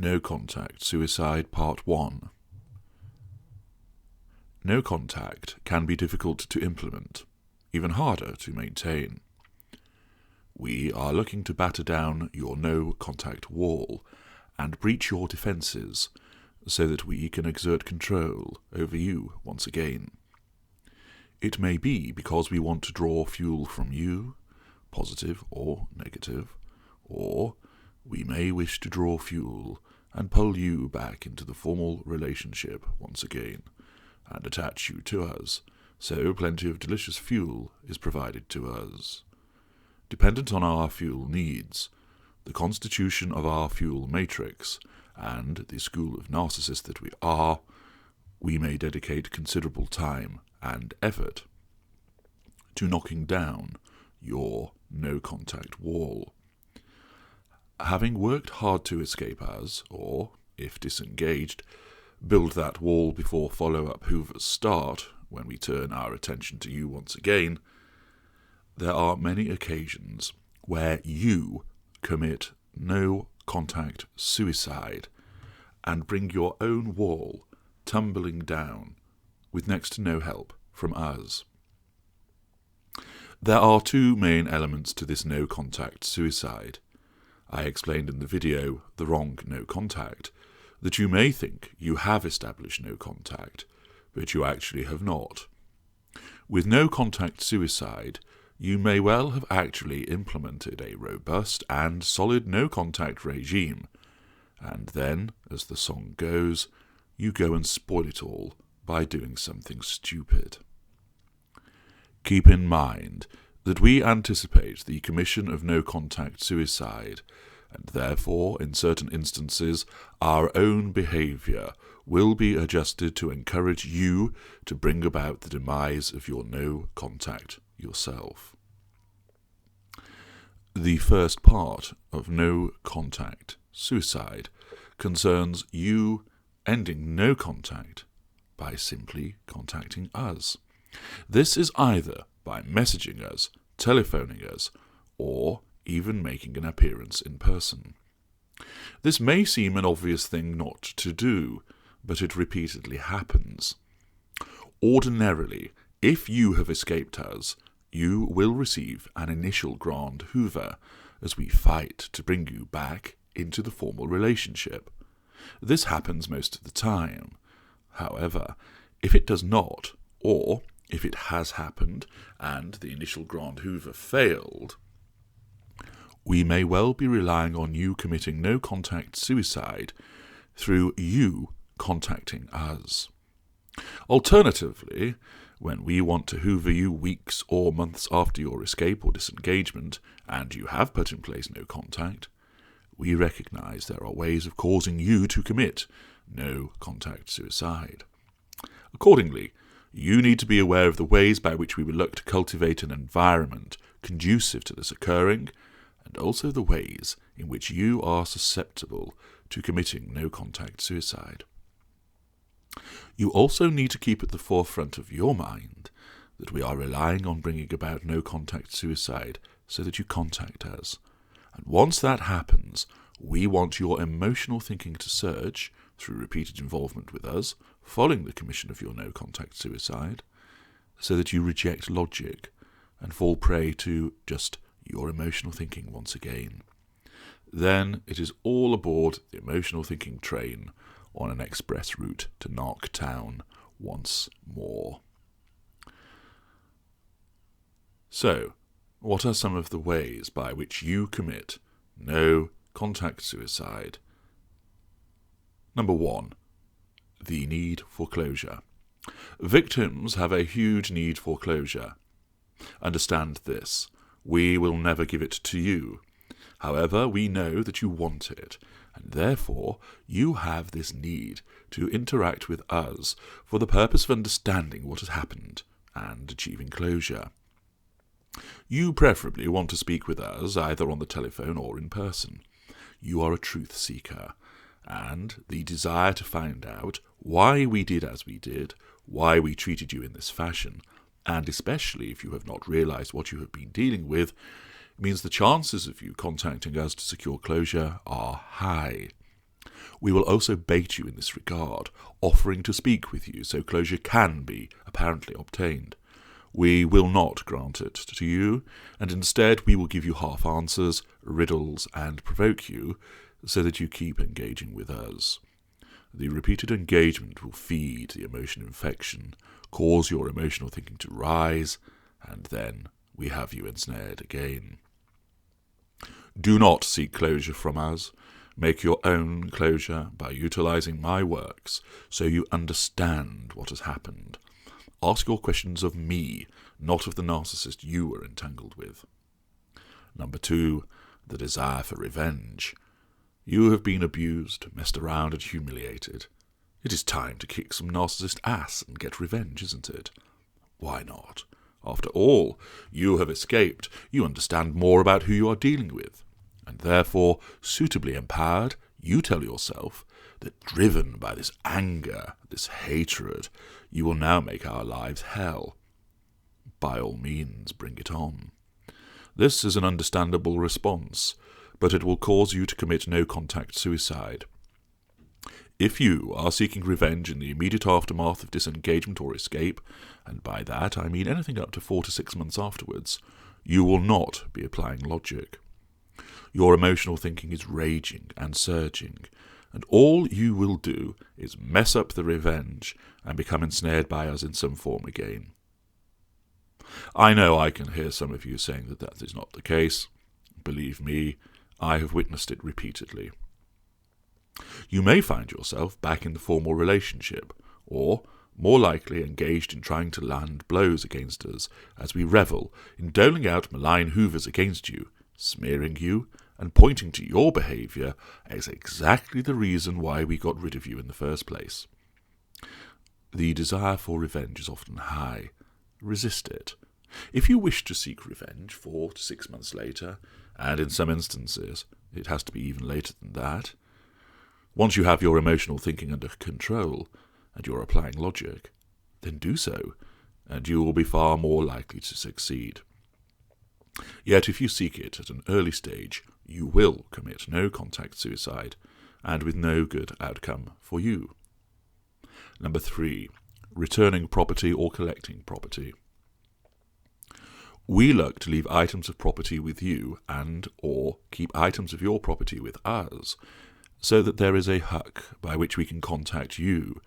No Contact Suicide Part 1. No contact can be difficult to implement, even harder to maintain. We are looking to batter down your no contact wall and breach your defences so that we can exert control over you once again. It may be because we want to draw fuel from you, positive or negative, or we may wish to draw fuel and pull you back into the formal relationship once again, and attach you to us, so plenty of delicious fuel is provided to us. Dependent on our fuel needs, the constitution of our fuel matrix, and the school of narcissists that we are, we may dedicate considerable time and effort to knocking down your no-contact wall. Having worked hard to escape us, or, if disengaged, build that wall before follow-up hoovers start, when we turn our attention to you once again, there are many occasions where you commit no-contact suicide and bring your own wall tumbling down with next to no help from us. There are two main elements to this no-contact suicide. I explained in the video, The Wrong No Contact, that you may think you have established no contact, but you actually have not. With no contact suicide, you may well have actually implemented a robust and solid no contact regime, and then, as the song goes, you go and spoil it all by doing something stupid. Keep in mind that we anticipate the commission of no-contact suicide, and therefore, in certain instances, our own behaviour will be adjusted to encourage you to bring about the demise of your no-contact yourself. The first part of no-contact suicide concerns you ending no contact by simply contacting us. This is either by messaging us, telephoning us, or even making an appearance in person. This may seem an obvious thing not to do, but it repeatedly happens. Ordinarily, if you have escaped us, you will receive an initial grand hoover as we fight to bring you back into the formal relationship. This happens most of the time. However, if it does not, or if it has happened and the initial grand hoover failed, we may well be relying on you committing no-contact suicide through you contacting us. Alternatively, when we want to hoover you weeks or months after your escape or disengagement, and you have put in place no contact, we recognise there are ways of causing you to commit no-contact suicide. Accordingly, you need to be aware of the ways by which we will look to cultivate an environment conducive to this occurring, and also the ways in which you are susceptible to committing no-contact suicide. You also need to keep at the forefront of your mind that we are relying on bringing about no-contact suicide so that you contact us. And once that happens, we want your emotional thinking to surge through repeated involvement with us, following the commission of your no-contact suicide, so that you reject logic and fall prey to just your emotional thinking once again. Then it is all aboard the emotional thinking train on an express route to Narc Town once more. So, what are some of the ways by which you commit no-contact suicide? Number 1. The need for closure. Victims have a huge need for closure. Understand this. We will never give it to you. However, we know that you want it, and therefore you have this need to interact with us for the purpose of understanding what has happened and achieving closure. You preferably want to speak with us either on the telephone or in person. You are a truth seeker, and the desire to find out why we did as we did, why we treated you in this fashion, and especially if you have not realised what you have been dealing with, means the chances of you contacting us to secure closure are high. We will also bait you in this regard, offering to speak with you so closure can be apparently obtained. We will not grant it to you, and instead we will give you half answers, riddles, and provoke you, so that you keep engaging with us. The repeated engagement will feed the emotion infection, cause your emotional thinking to rise, and then we have you ensnared again. Do not seek closure from us. Make your own closure by utilizing my works so you understand what has happened. Ask your questions of me, not of the narcissist you were entangled with. Number 2, the desire for revenge. You have been abused, messed around, and humiliated. It is time to kick some narcissist ass and get revenge, isn't it? Why not? After all, you have escaped. You understand more about who you are dealing with. And therefore, suitably empowered, you tell yourself that driven by this anger, this hatred, you will now make our lives hell. By all means, bring it on. This is an understandable response, but it will cause you to commit no-contact suicide. If you are seeking revenge in the immediate aftermath of disengagement or escape, and by that I mean anything up to 4 to 6 months afterwards, you will not be applying logic. Your emotional thinking is raging and surging, and all you will do is mess up the revenge and become ensnared by us in some form again. I know I can hear some of you saying that that is not the case. Believe me, I have witnessed it repeatedly. You may find yourself back in the formal relationship, or, more likely, engaged in trying to land blows against us as we revel in doling out malign hoovers against you, smearing you, and pointing to your behaviour as exactly the reason why we got rid of you in the first place. The desire for revenge is often high. Resist it. If you wish to seek revenge 4 to 6 months later, and in some instances it has to be even later than that, once you have your emotional thinking under control and you're applying logic, then do so, and you will be far more likely to succeed. Yet if you seek it at an early stage, you will commit no-contact suicide, and with no good outcome for you. Number 3, returning property or collecting property. We look to leave items of property with you and or keep items of your property with us, so that there is a hook by which we can contact you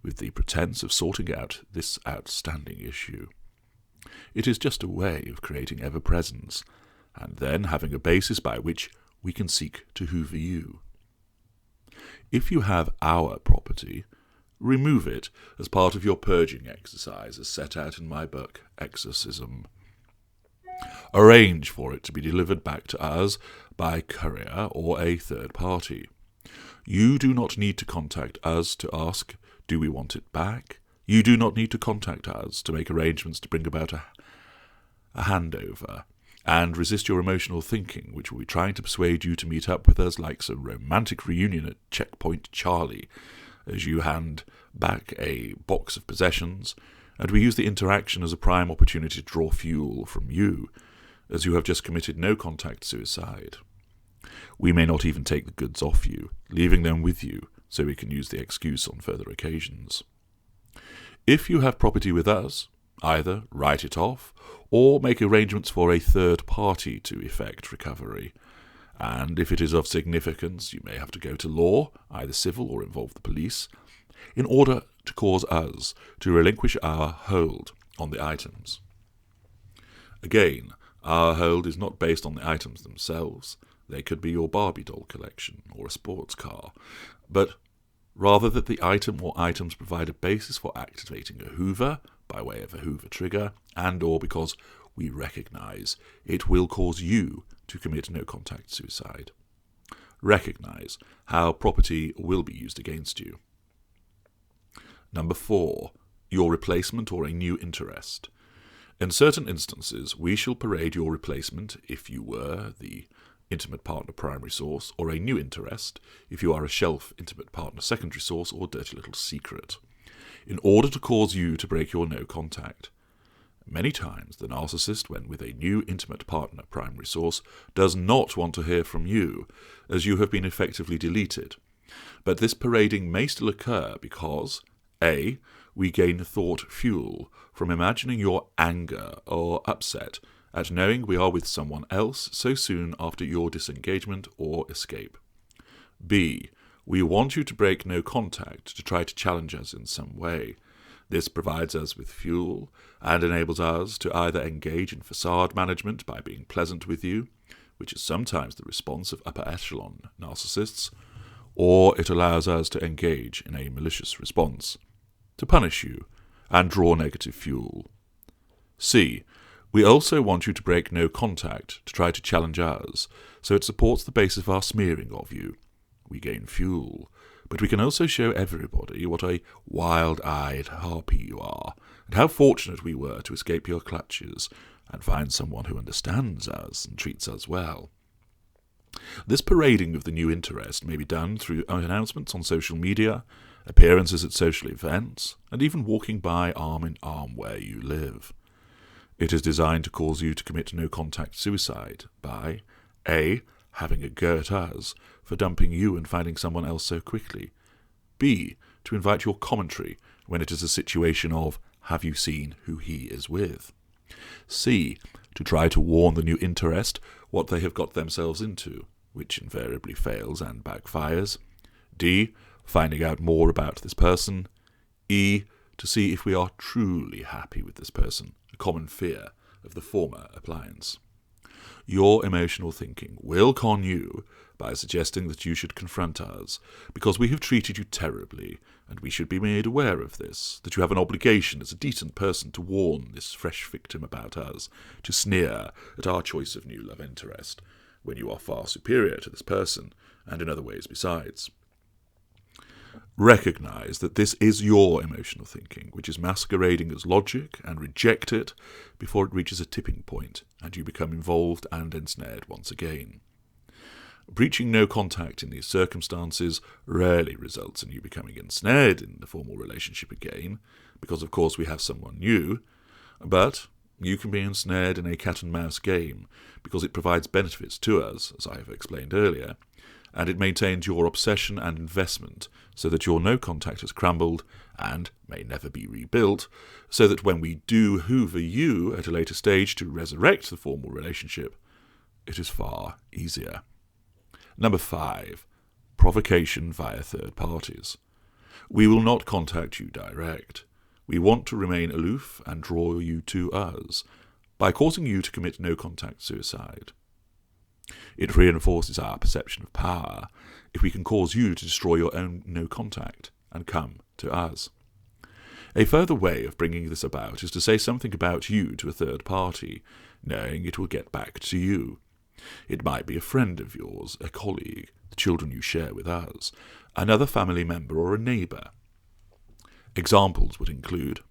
with the pretense of sorting out this outstanding issue. It is just a way of creating ever-presence, and then having a basis by which we can seek to hoover you. If you have our property, remove it as part of your purging exercise as set out in my book, Exorcism. Arrange for it to be delivered back to us by courier or a third party. You do not need to contact us to ask, do we want it back? You do not need to contact us to make arrangements to bring about a handover, and resist your emotional thinking, which will be trying to persuade you to meet up with us like some romantic reunion at Checkpoint Charlie, as you hand back a box of possessions, and we use the interaction as a prime opportunity to draw fuel from you, as you have just committed no-contact suicide. We may not even take the goods off you, leaving them with you, so we can use the excuse on further occasions. If you have property with us, either write it off, or make arrangements for a third party to effect recovery. And if it is of significance, you may have to go to law, either civil or involve the police, in order to cause us to relinquish our hold on the items. Again, our hold is not based on the items themselves. They could be your Barbie doll collection or a sports car, but rather that the item or items provide a basis for activating a hoover by way of a hoover trigger, and or because we recognize it will cause you to commit no-contact suicide. Recognize how property will be used against you. Number 4, your replacement or a new interest. In certain instances, we shall parade your replacement if you were the intimate partner primary source, or a new interest if you are a shelf intimate partner secondary source or dirty little secret, in order to cause you to break your no contact. Many times the narcissist, when with a new intimate partner primary source, does not want to hear from you, as you have been effectively deleted, But this parading may still occur because A. We gain thought fuel from imagining your anger or upset at knowing we are with someone else so soon after your disengagement or escape. B. We want you to break no contact to try to challenge us in some way. This provides us with fuel and enables us to either engage in facade management by being pleasant with you, which is sometimes the response of upper echelon narcissists, or it allows us to engage in a malicious response, to punish you and draw negative fuel. C. We also want you to break no contact to try to challenge us, so it supports the base of our smearing of you. We gain fuel, but we can also show everybody what a wild-eyed harpy you are, and how fortunate we were to escape your clutches and find someone who understands us and treats us well. This parading of the new interest may be done through announcements on social media, appearances at social events, and even walking by arm in arm where you live. It is designed to cause you to commit no-contact suicide by A. Having a go at us for dumping you and finding someone else so quickly. B. To invite your commentary when it is a situation of, have you seen who he is with? C. To try to warn the new interest what they have got themselves into, which invariably fails and backfires. D. Finding out more about this person. E. To see if we are truly happy with this person, a common fear of the former appliance. Your emotional thinking will con you by suggesting that you should confront us, because we have treated you terribly, and we should be made aware of this, that you have an obligation as a decent person to warn this fresh victim about us, to sneer at our choice of new love interest, when you are far superior to this person, and in other ways besides. Recognize that this is your emotional thinking, which is masquerading as logic, and reject it before it reaches a tipping point and you become involved and ensnared once again. Breaching no contact in these circumstances rarely results in you becoming ensnared in the formal relationship again, because of course we have someone new, but you can be ensnared in a cat-and-mouse game because it provides benefits to us, as I have explained earlier, and it maintains your obsession and investment so that your no-contact has crumbled and may never be rebuilt, so that when we do hoover you at a later stage to resurrect the formal relationship, it is far easier. Number 5. Provocation via third parties. We will not contact you direct. We want to remain aloof and draw you to us by causing you to commit no-contact suicide. It reinforces our perception of power if we can cause you to destroy your own no-contact and come to us. A further way of bringing this about is to say something about you to a third party, knowing it will get back to you. It might be a friend of yours, a colleague, the children you share with us, another family member or a neighbour. Examples would include,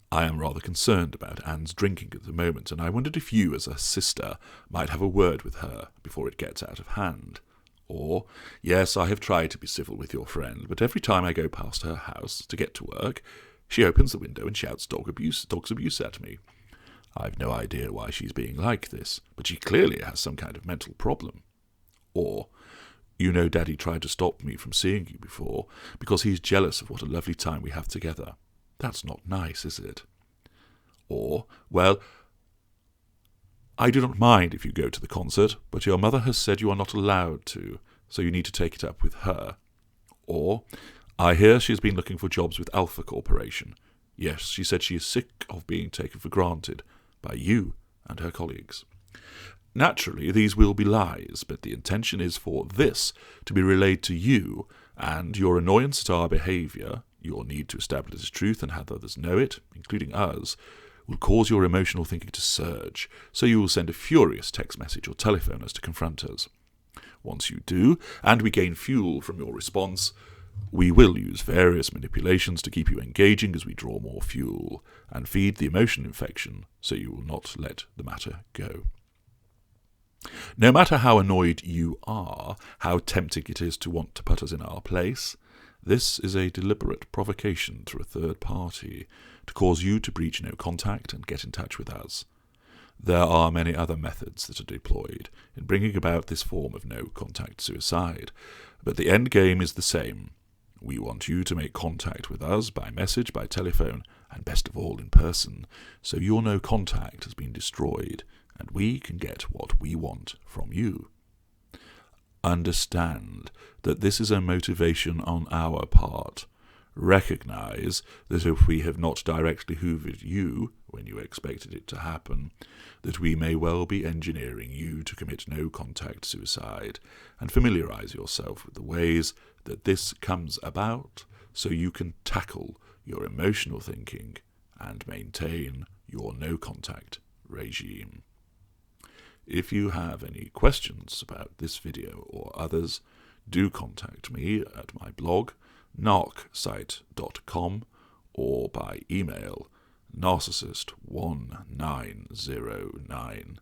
I am rather concerned about Anne's drinking at the moment, and I wondered if you, as a sister, might have a word with her before it gets out of hand. Or, yes, I have tried to be civil with your friend, but every time I go past her house to get to work, she opens the window and shouts dog's abuse at me. I've no idea why she's being like this, but she clearly has some kind of mental problem. Or, you know Daddy tried to stop me from seeing you before because he's jealous of what a lovely time we have together. That's not nice, is it? Or, well, I do not mind if you go to the concert, but your mother has said you are not allowed to, so you need to take it up with her. Or, I hear she has been looking for jobs with Alpha Corporation. Yes, she said she is sick of being taken for granted by you and her colleagues. Naturally, these will be lies, but the intention is for this to be relayed to you, and your annoyance at our behaviour, your need to establish truth and have others know it, including us, will cause your emotional thinking to surge, so you will send a furious text message or telephone us to confront us. Once you do, and we gain fuel from your response, we will use various manipulations to keep you engaging as we draw more fuel, and feed the emotion infection so you will not let the matter go. No matter how annoyed you are, how tempting it is to want to put us in our place, this is a deliberate provocation through a third party to cause you to breach no contact and get in touch with us. There are many other methods that are deployed in bringing about this form of no-contact suicide, but the end game is the same. We want you to make contact with us by message, by telephone, and best of all in person, so your no contact has been destroyed, and we can get what we want from you. Understand that this is a motivation on our part. Recognize that if we have not directly hoovered you when you expected it to happen, that we may well be engineering you to commit no-contact suicide, and familiarize yourself with the ways that this comes about so you can tackle your emotional thinking and maintain your no-contact regime. If you have any questions about this video or others, do contact me at my blog, narcsite.com, or by email, narcissist1909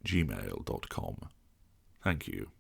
@gmail.com. Thank you.